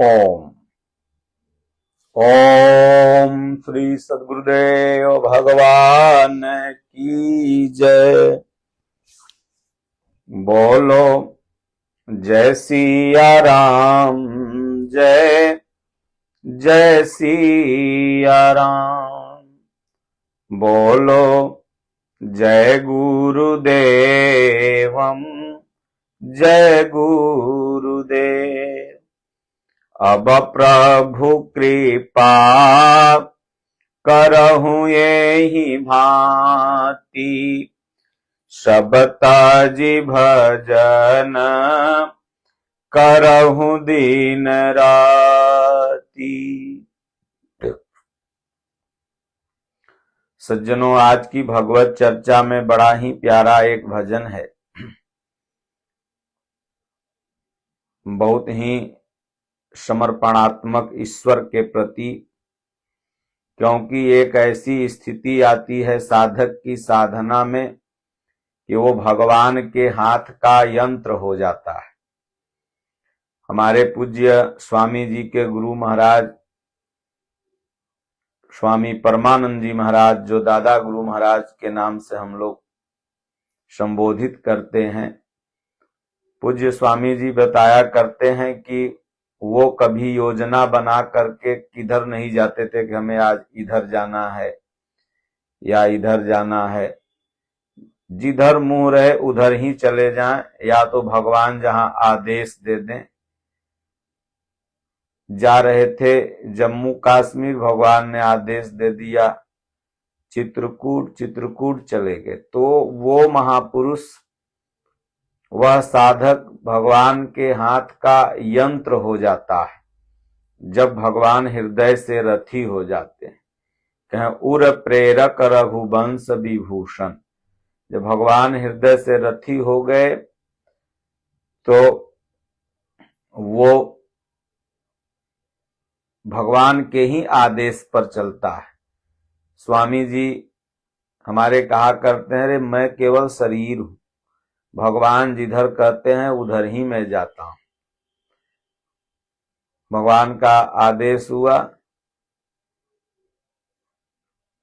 ओम ओम श्री सद्गुरुदेव भगवान की जय। बोलो जय सिया राम, जय जय सिया राम। बोलो जय गुरुदेवम, जय गुरुदेव। अब प्रभु कृपा करहु यही भांति, सब ताजी भजन करहु दिन राती। सज्जनों, आज की भगवत चर्चा में बड़ा ही प्यारा एक भजन है। बहुत ही समर्पणात्मक ईश्वर के प्रति, क्योंकि एक ऐसी स्थिति आती है साधक की साधना में कि वो भगवान के हाथ का यंत्र हो जाता है। हमारे पूज्य स्वामी जी के गुरु महाराज स्वामी परमानंद जी महाराज, जो दादा गुरु महाराज के नाम से हम लोग संबोधित करते हैं, पूज्य स्वामी जी बताया करते हैं कि वो कभी योजना बना करके किधर नहीं जाते थे कि हमें आज इधर जाना है या इधर जाना है। जिधर मुंह रहे उधर ही चले जाएं, या तो भगवान जहां आदेश दे दें। जा रहे थे जम्मू कश्मीर, भगवान ने आदेश दे दिया चित्रकूट चले गए। तो वो महापुरुष, वह साधक भगवान के हाथ का यंत्र हो जाता है जब भगवान हृदय से रथी हो जाते हैं। कहें उर प्रेरक रघुवंश विभूषण। जब भगवान हृदय से रथी हो गए तो वो भगवान के ही आदेश पर चलता है। स्वामी जी हमारे कहा करते हैं, रे मैं केवल शरीर हूं, भगवान जिधर कहते हैं उधर ही मैं जाता हूं। भगवान का आदेश हुआ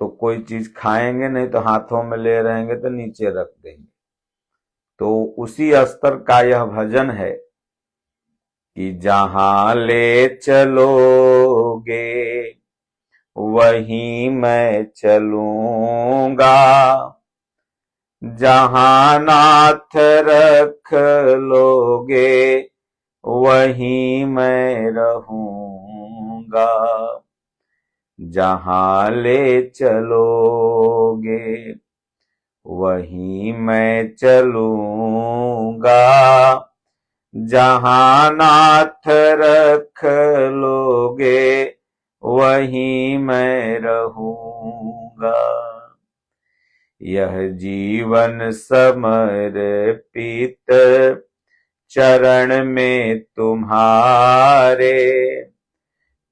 तो कोई चीज खाएंगे नहीं तो हाथों में ले रहेंगे तो नीचे रख देंगे। तो उसी स्तर का यह भजन है कि जहां ले चलोगे वहीं मैं चलूंगा, जहां नाथ रख लोगे वहीं मैं रहूंगा, जहां ले चलोगे वहीं मैं चलूंगा, जहां नाथ रख लोगे वहीं मैं रहूंगा। यह जीवन समर्पित चरण में तुम्हारे,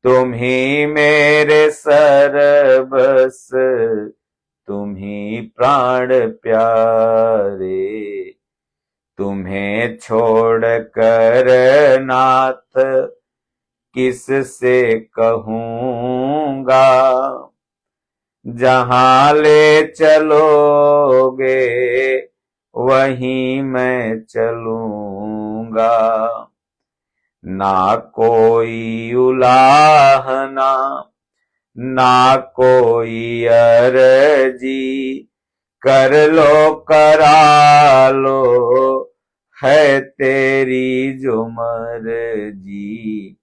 तुम ही मेरे सर्वस, तुम ही प्राण प्यारे। तुम्हें छोड़ कर नाथ किस से कहूंगा, जहां ले चलोगे वहीं मैं चलूंगा। ना कोई उलाहना, ना कोई अर्जी, कर लो करा लो है तेरी जो मर्जी।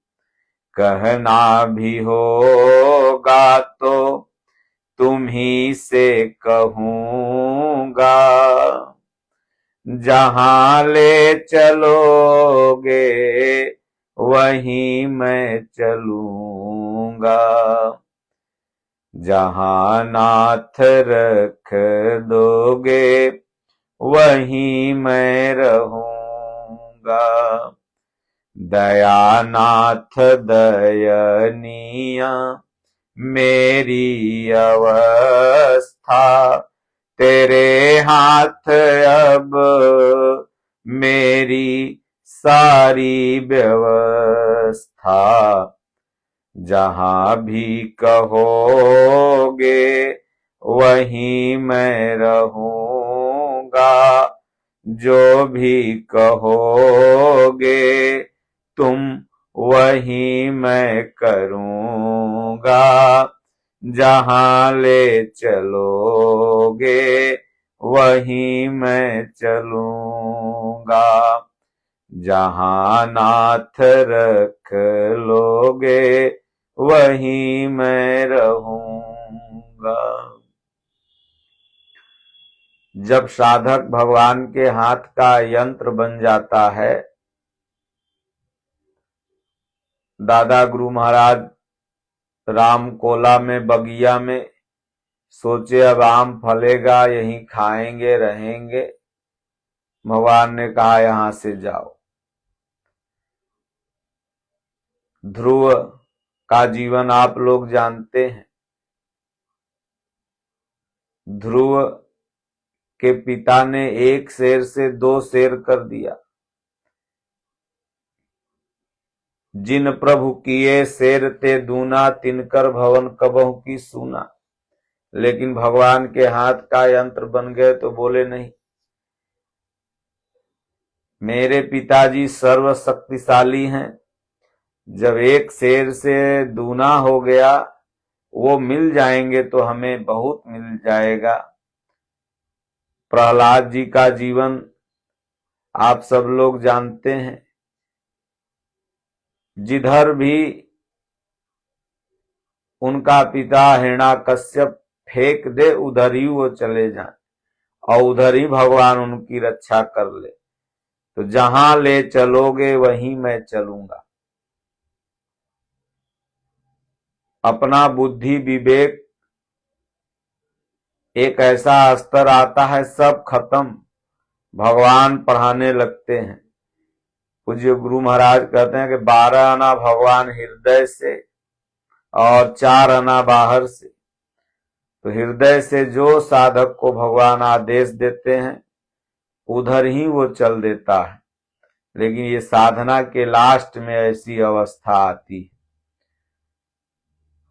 कहना भी होगा तो तुम ही से कहूंगा, जहां ले चलोगे वहीं मैं चलूंगा, जहां नाथ रख दोगे वहीं मैं रहूंगा। दयानाथ दयनीय मेरी अवस्था, तेरे हाथ अब मेरी सारी व्यवस्था। व्यवस्था, जहां भी कहोगे वहीं मैं रहूंगा, जो भी कहोगे तुम वहीं मैं करूंगा, जहां ले चलोगे वहीं मैं चलूंगा, जहां नाथ रख लोगे वहीं मैं रहूंगा। जब साधक भगवान के हाथ का यंत्र बन जाता है, दादा गुरु महाराज रामकोला में बगिया में सोचे अब आम फलेगा, यहीं खाएंगे रहेंगे। भगवान ने कहा यहां से जाओ। ध्रुव का जीवन आप लोग जानते हैं। ध्रुव के पिता ने 1 शेर से 2 शेर कर दिया। जिन प्रभु किए शेर ते दूना, तिनकर भवन कबहु की सूना। लेकिन भगवान के हाथ का यंत्र बन गए तो बोले नहीं, मेरे पिताजी सर्व शक्तिशाली हैं। जब 1 शेर से दूना हो गया, वो मिल जाएंगे तो हमें बहुत मिल जाएगा। प्रहलाद जी का जीवन आप सब लोग जानते हैं। जिधर भी उनका पिता हिरण्याकश्यप फेंक दे, उधर ही वो चले जाएं और उधर ही भगवान उनकी रक्षा कर ले। तो जहां ले चलोगे वहीं मैं चलूंगा। अपना बुद्धि विवेक एक ऐसा स्तर आता है, सब खत्म, भगवान पढ़ाने लगते हैं। पूज्य गुरु महाराज कहते हैं कि 12 आना भगवान हृदय से और 4 आना बाहर से। तो हृदय से जो साधक को भगवान आदेश देते हैं उधर ही वो चल देता है। लेकिन ये साधना के लास्ट में ऐसी अवस्था आती है।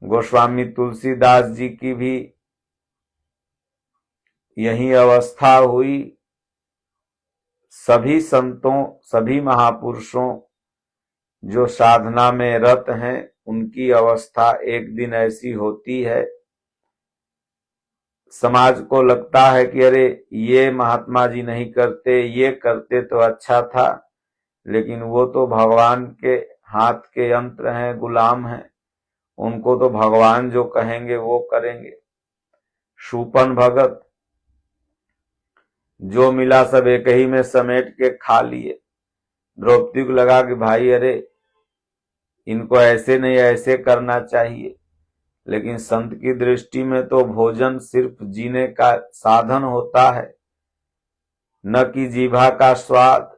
गोस्वामी तुलसीदास जी की भी यही अवस्था हुई। सभी संतों, सभी महापुरुषों जो साधना में रत हैं, उनकी अवस्था एक दिन ऐसी होती है, समाज को लगता है कि अरे ये महात्मा जी नहीं करते, ये करते तो अच्छा था। लेकिन वो तो भगवान के हाथ के यंत्र हैं, गुलाम हैं, उनको तो भगवान जो कहेंगे वो करेंगे। शूपन भगत जो मिला सब एक ही में समेट के खा लिए। द्रौपदी को लगा कि भाई अरे इनको ऐसे नहीं ऐसे करना चाहिए। लेकिन संत की दृष्टि में तो भोजन सिर्फ जीने का साधन होता है, न कि जीभा का स्वाद।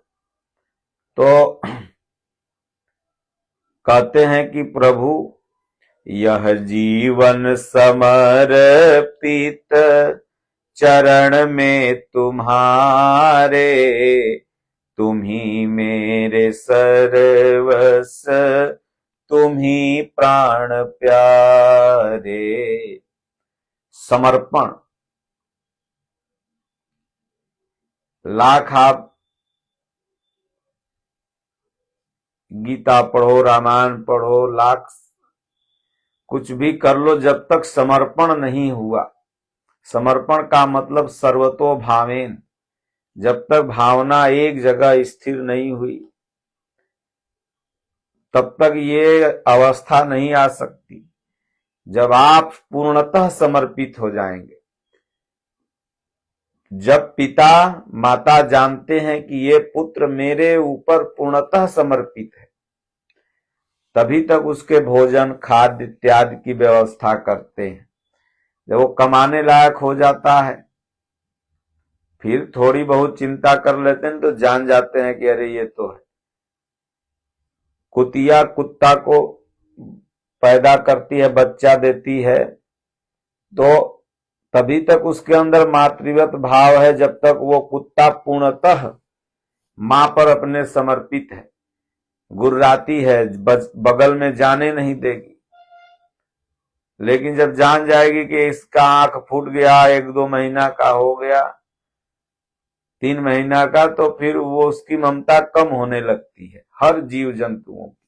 तो कहते हैं कि प्रभु यह जीवन समर्पित चरण में तुम्हारे, तुम ही मेरे सर्वस्व, तुम ही प्राण प्यारे। समर्पण। लाख आप गीता पढ़ो, रामायण पढ़ो, लाख कुछ भी कर लो, जब तक समर्पण नहीं हुआ। समर्पण का मतलब सर्वतो भावेन। जब तक भावना एक जगह स्थिर नहीं हुई तब तक ये अवस्था नहीं आ सकती। जब आप पूर्णतः समर्पित हो जाएंगे, जब पिता माता जानते हैं कि ये पुत्र मेरे ऊपर पूर्णतः समर्पित है, तभी तक उसके भोजन, खाद्य इत्यादि की व्यवस्था करते हैं। जब वो कमाने लायक हो जाता है, फिर थोड़ी बहुत चिंता कर लेते हैं, तो जान जाते हैं कि अरे ये तो है। कुतिया कुत्ता को पैदा करती है, बच्चा देती है, तो तभी तक उसके अंदर मातृवत भाव है जब तक वो कुत्ता पूर्णतः मां पर अपने समर्पित है। गुर्राती है, बगल में जाने नहीं देगी। लेकिन जब जान जाएगी कि इसका आंख फूट गया, 1-2 महीना का हो गया, 3 महीना का, तो फिर वो उसकी ममता कम होने लगती है हर जीव जंतुओं की।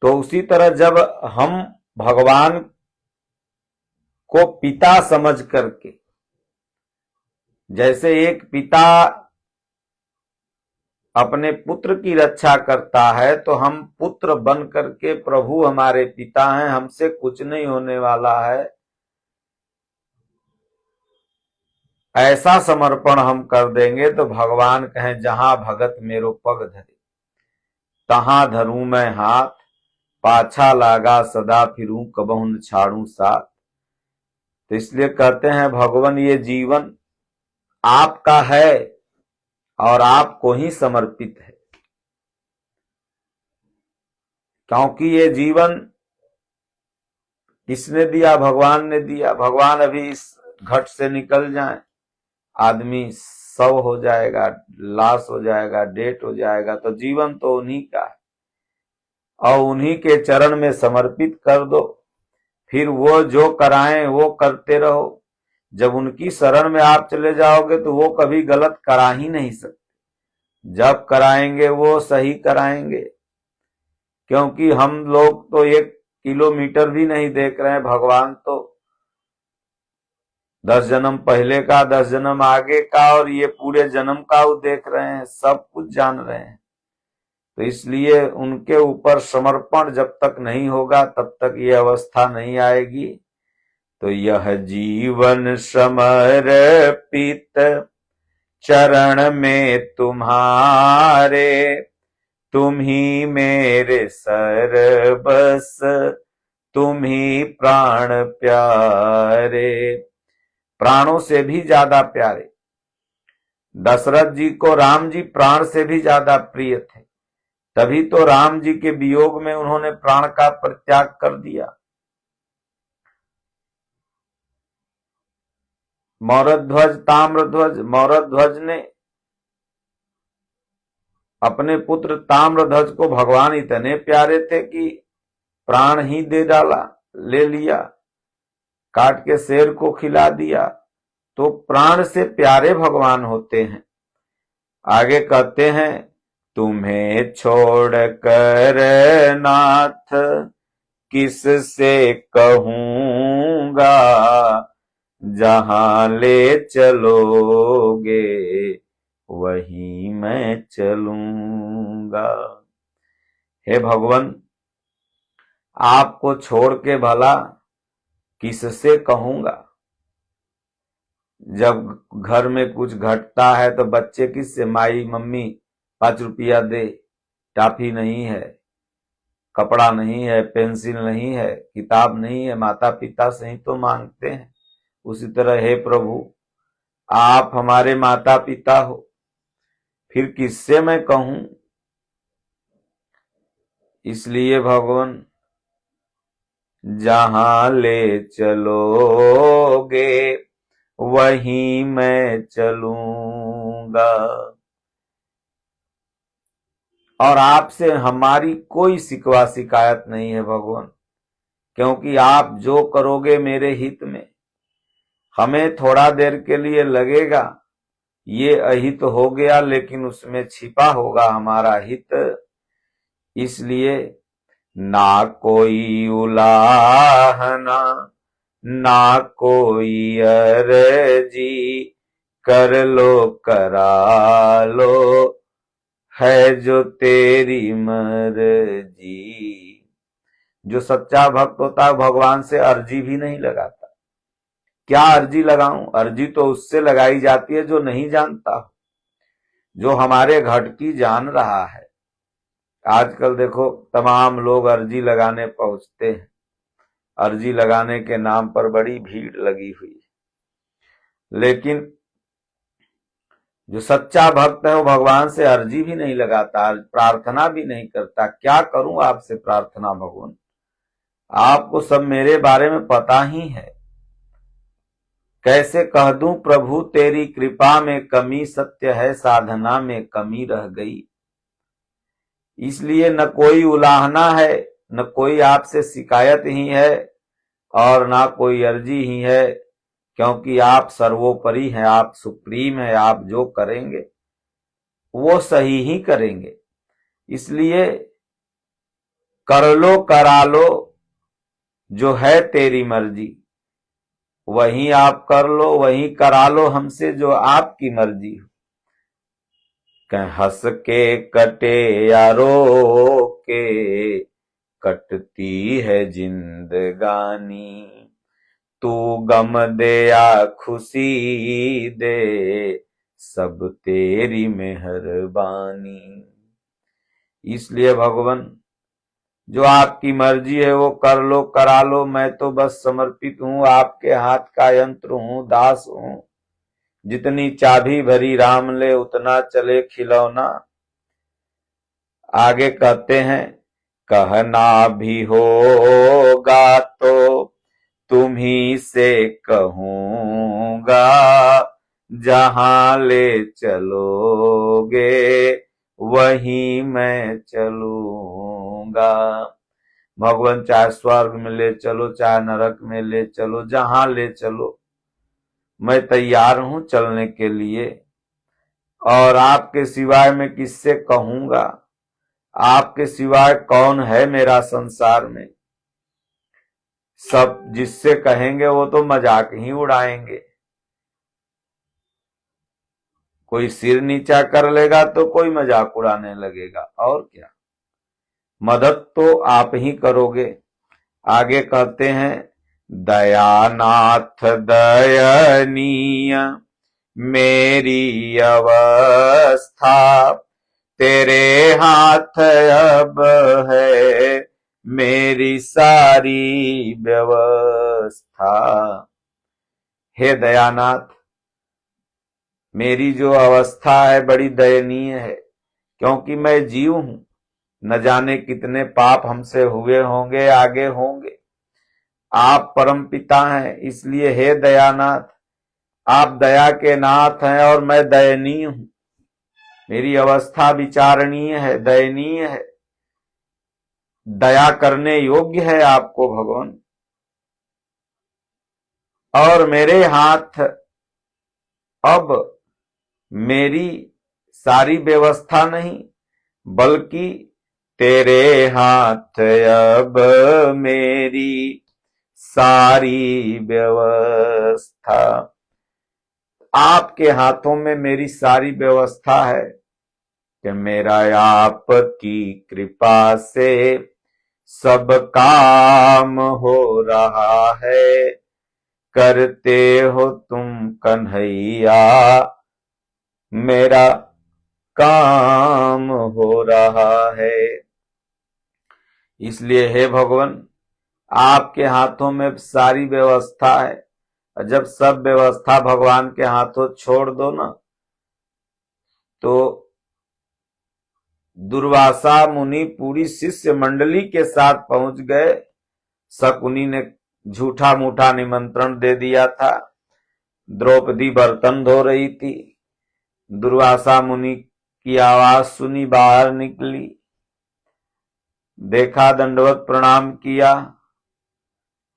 तो उसी तरह जब हम भगवान को पिता समझ करके, जैसे एक पिता अपने पुत्र की रक्षा करता है, तो हम पुत्र बन करके प्रभु हमारे पिता हैं, हमसे कुछ नहीं होने वाला है, ऐसा समर्पण हम कर देंगे तो भगवान कहें जहां भगत मेरो पग धरे तहां धरूं मैं हाथ, पाछा लागा सदा फिरूं कबहु न छाड़ूं साथ। तो इसलिए कहते हैं भगवान ये जीवन आपका है और आपको ही समर्पित है, क्योंकि ये जीवन किसने दिया? भगवान ने दिया। भगवान अभी इस घट से निकल जाए, आदमी शव हो जाएगा, लाश हो जाएगा, डेट हो जाएगा, तो जीवन तो उन्हीं का है और उन्हीं के चरण में समर्पित कर दो, फिर वो जो कराएं वो करते रहो। जब उनकी शरण में आप चले जाओगे तो वो कभी गलत करा ही नहीं सकते, जब कराएंगे वो सही कराएंगे, क्योंकि हम लोग तो 1 किलोमीटर भी नहीं देख रहे हैं, भगवान तो 10 जन्म पहले का, 10 जन्म आगे का और ये पूरे जन्म का वो देख रहे हैं, सब कुछ जान रहे हैं। तो इसलिए उनके ऊपर समर्पण जब तक नहीं होगा तब तक ये अवस्था नहीं आएगी। तो यह जीवन समर्पित चरण में तुम्हारे, तुम ही मेरे सर्वस, तुम ही प्राण प्यारे। प्राणों से भी ज्यादा प्यारे। दशरथ जी को राम जी प्राण से भी ज्यादा प्रिय थे, तभी तो राम जी के वियोग में उन्होंने प्राण का परित्याग कर दिया। मौरध्वज ताम्रध्वज, मौरध्वज ने अपने पुत्र ताम्रध्वज को भगवान इतने प्यारे थे कि प्राण ही दे डाला, ले लिया, काट के शेर को खिला दिया। तो प्राण से प्यारे भगवान होते हैं। आगे कहते हैं तुम्हें छोड़ कर नाथ किस से कहूंगा, जहां ले चलोगे वहीं मैं चलूंगा। हे भगवान, आपको छोड़ के भला किससे कहूंगा। जब घर में कुछ घटता है तो बच्चे किससे, माई मम्मी 5 रुपया दे, टॉफी नहीं है, कपड़ा नहीं है, पेंसिल नहीं है, किताब नहीं है, माता पिता से ही तो मांगते हैं। उसी तरह हे प्रभु, आप हमारे माता पिता हो, फिर किससे मैं कहूं। इसलिए भगवान जहां ले चलोगे वहीं मैं चलूंगा। और आपसे हमारी कोई शिकवा शिकायत नहीं है भगवान, क्योंकि आप जो करोगे मेरे हित में। हमें थोड़ा देर के लिए लगेगा ये अहित हो गया, लेकिन उसमें छिपा होगा हमारा हित। इसलिए ना कोई उलाहना, ना कोई अर्जी, कर लो करा लो है जो तेरी मर्जी। जो सच्चा भक्त होता है भगवान से अर्जी भी नहीं लगाता। क्या अर्जी लगाऊं? अर्जी तो उससे लगाई जाती है जो नहीं जानता, जो हमारे घट की जान रहा है। आजकल देखो तमाम लोग अर्जी लगाने पहुंचते हैं, अर्जी लगाने के नाम पर बड़ी भीड़ लगी हुई है, लेकिन जो सच्चा भक्त है वो भगवान से अर्जी भी नहीं लगाता, प्रार्थना भी नहीं करता। क्या करूं आपसे प्रार्थना भगवान, आपको सब मेरे बारे में पता ही है। कैसे कह दूं प्रभु तेरी कृपा में कमी, सत्य है साधना में कमी रह गई। इसलिए न कोई उलाहना है, न कोई आपसे शिकायत ही है, और ना कोई अर्जी ही है, क्योंकि आप सर्वोपरि हैं, आप सुप्रीम हैं। आप जो करेंगे वो सही ही करेंगे। इसलिए कर लो करा लो, जो है तेरी मर्जी, वही आप कर लो, वही करा लो हमसे जो आपकी मर्जी हो। हंस के कटे या रो के कटती है जिंदगानी, तू गम दे या खुशी दे, सब तेरी मेहरबानी। इसलिए भगवान, जो आपकी मर्जी है वो कर लो करा लो, मैं तो बस समर्पित हूं, आपके हाथ का यंत्र हूं, दास हूं। जितनी चाबी भरी राम ले उतना चले खिलौना। आगे कहते हैं, कहना भी होगा तो तुम्ही से कहूंगा, जहां ले चलोगे वहीं मैं चलूंगा। भगवान चाहे स्वर्ग में ले चलो, चाहे नरक में ले चलो, जहां ले चलो मैं तैयार हूं चलने के लिए। और आपके सिवाय मैं किससे कहूंगा, आपके सिवाय कौन है मेरा संसार में। सब जिससे कहेंगे वो तो मजाक ही उड़ाएंगे। कोई सिर नीचा कर लेगा तो कोई मजाक उड़ाने लगेगा, और क्या। मदद तो आप ही करोगे। आगे कहते हैं, दयानाथ दयनीय मेरी अवस्था, तेरे हाथ अब है मेरी सारी व्यवस्था। हे दयानाथ, मेरी जो अवस्था है बड़ी दयनीय है, क्योंकि मैं जीव हूं। न जाने कितने पाप हमसे हुए होंगे, आगे होंगे। आप परम पिता हैं, इसलिए हे दयानाथ, आप दया के नाथ हैं और मैं दयनीय हूं। मेरी अवस्था विचारणीय है, दयनीय है। दया करने योग्य है आपको भगवान। और मेरे हाथ अब मेरी सारी व्यवस्था नहीं, बल्कि तेरे हाथ अब मेरी सारी व्यवस्था। आपके हाथों में मेरी सारी व्यवस्था है कि मेरा आपकी कृपा से सब काम हो रहा है। करते हो तुम कन्हैया मेरा काम हो रहा है। इसलिए हे भगवान, आपके हाथों में सारी व्यवस्था है। जब सब व्यवस्था भगवान के हाथों छोड़ दो ना, तो दुर्वासा मुनि पूरी शिष्य मंडली के साथ पहुंच गए। शकुनी ने झूठा मूठा निमंत्रण दे दिया था। द्रौपदी बर्तन धो रही थी। दुर्वासा मुनि की आवाज सुनी, बाहर निकली, देखा, दंडवत प्रणाम किया।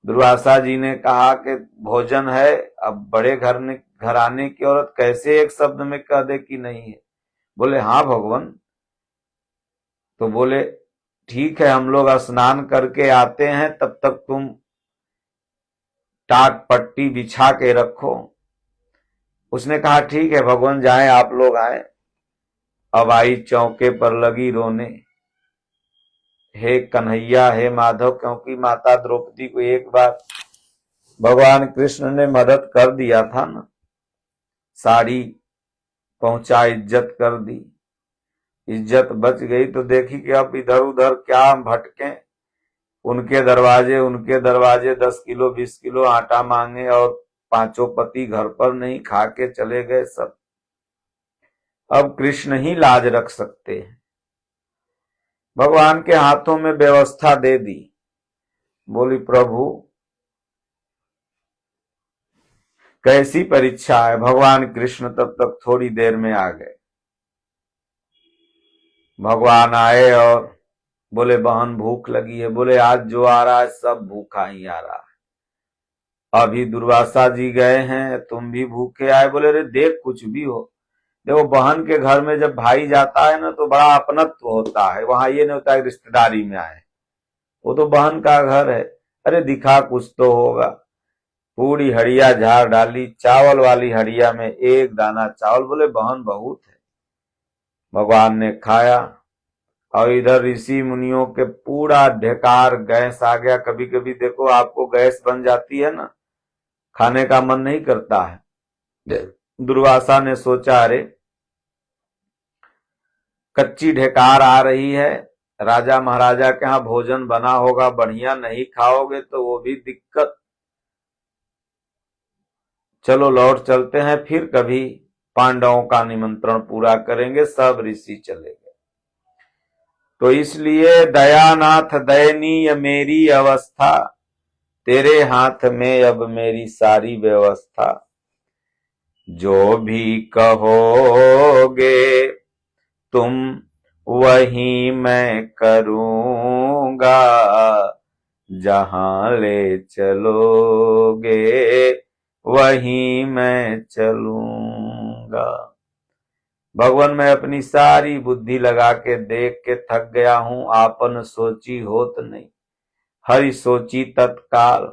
दुर्वासा जी ने कहा कि भोजन है। अब बड़े घराने की औरत कैसे एक शब्द में कह दे कि नहीं है। बोले हाँ भगवान। तो बोले ठीक है, हम लोग स्नान करके आते हैं, तब तक तुम टाट पट्टी बिछा के रखो। उसने कहा ठीक है भगवान, जाएं आप लोग आए। अब आई चौके पर लगी रोने, हे कन्हैया हे माधव, क्योंकि माता द्रौपदी को एक बार भगवान कृष्ण ने मदद कर दिया था ना, साड़ी पहुंचा, इज्जत कर दी, इज्जत बच गई। तो देखी कि अब इधर उधर क्या भटके, उनके दरवाजे 10 किलो 20 किलो आटा मांगे, और पांचों पति घर पर नहीं, खा के चले गए सब। अब कृष्ण ही लाज रख सकते हैं। भगवान के हाथों में व्यवस्था दे दी। बोली प्रभु, कैसी परीक्षा है। भगवान कृष्ण तब तक थोड़ी देर में आ गए। भगवान आए और बोले बहन भूख लगी है। बोले आज जो आ रहा है सब भूखा ही आ रहा है। अभी दुर्वासा जी गए हैं, तुम भी भूखे आए। बोले अरे देख कुछ भी हो, देखो बहन के घर में जब भाई जाता है ना तो बड़ा अपनत्व होता है। वहां ये नहीं होता है रिश्तेदारी में आए, वो तो बहन का घर है। अरे दिखा कुछ तो होगा। पूरी हड़िया झाड़ डाली, चावल वाली हड़िया में एक दाना चावल। बोले बहन बहुत है। भगवान ने खाया और इधर ऋषि मुनियों के पूरा ढेकार गैस आ गया। कभी कभी देखो आपको गैस बन जाती है ना, खाने का मन नहीं करता है। दुर्वासा ने सोचा अरे कच्ची ढेकार आ रही है, राजा महाराजा के यहाँ भोजन बना होगा, बढ़िया नहीं खाओगे तो वो भी दिक्कत। चलो लौट चलते हैं, फिर कभी पांडवों का निमंत्रण पूरा करेंगे। सब ऋषि चले गए। तो इसलिए दयानाथ दयनीय मेरी अवस्था, तेरे हाथ में अब मेरी सारी व्यवस्था। जो भी कहोगे तुम वही मैं करूंगा, जहां ले चलोगे वहीं मैं चलूंगा। भगवान मैं अपनी सारी बुद्धि लगा के देख के थक गया हूं। आपन सोची होत नहीं, हरि सोची तत्काल।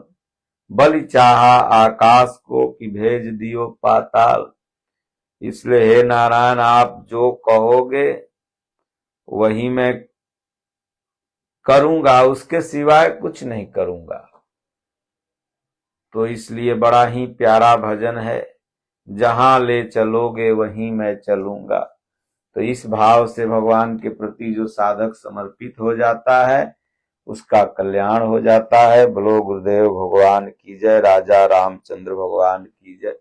बलि चाहा आकाश को कि भेज दियो पाताल। इसलिए हे नारायण आप जो कहोगे वही मैं करूंगा, उसके सिवाय कुछ नहीं करूंगा। तो इसलिए बड़ा ही प्यारा भजन है, जहां ले चलोगे वहीं मैं चलूंगा। तो इस भाव से भगवान के प्रति जो साधक समर्पित हो जाता है उसका कल्याण हो जाता है। बोलो गुरुदेव भगवान की जय, राजा रामचंद्र भगवान की जय।